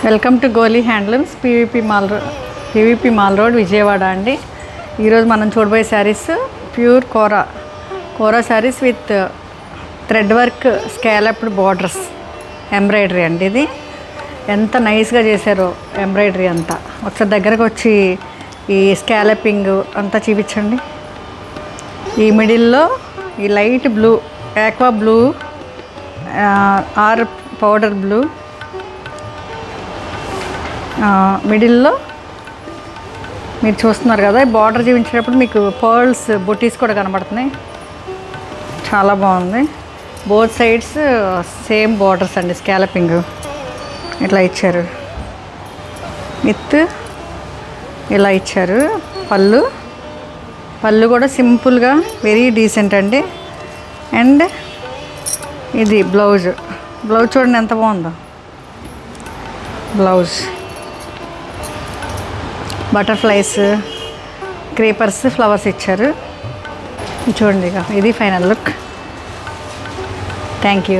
Welcome to Goli handlooms PVP mall road Vijayawada అండి. ఈరోజు మనం చూడబోయే saris pure kora saris with thread work scalloped borders embroidery అండి. ఇది ఎంత నైస్గా చేశారో ఎంబ్రాయిడరీ అంతా. ఒకసారి దగ్గరకు వచ్చి ఈ స్కాలపింగ్ అంతా చూపించండి. ఈ మిడిల్లో ఈ light blue, aqua blue or powder blue, మిడిల్లో మీరు చూస్తున్నారు కదా, బార్డర్ చూపించేటప్పుడు మీకు పర్ల్స్ బుటీస్ కూడా కనబడుతున్నాయి. చాలా బాగుంది. బోత్ సైడ్స్ సేమ్ బార్డర్స్ అండి. స్కాలపింగ్ ఇట్లా ఇచ్చారు, విత్ ఇలా ఇచ్చారు. పళ్ళు కూడా సింపుల్గా వెరీ డీసెంట్ అండి. అండ్ ఇది బ్లౌజ్ చూడండి ఎంత బాగుందో. బ్లౌజ్ బటర్ఫ్లైస్, క్రీపర్స్, ఫ్లవర్స్ ఇచ్చారు. చూడండి, ఇది ఫైనల్ లుక్. Thank you.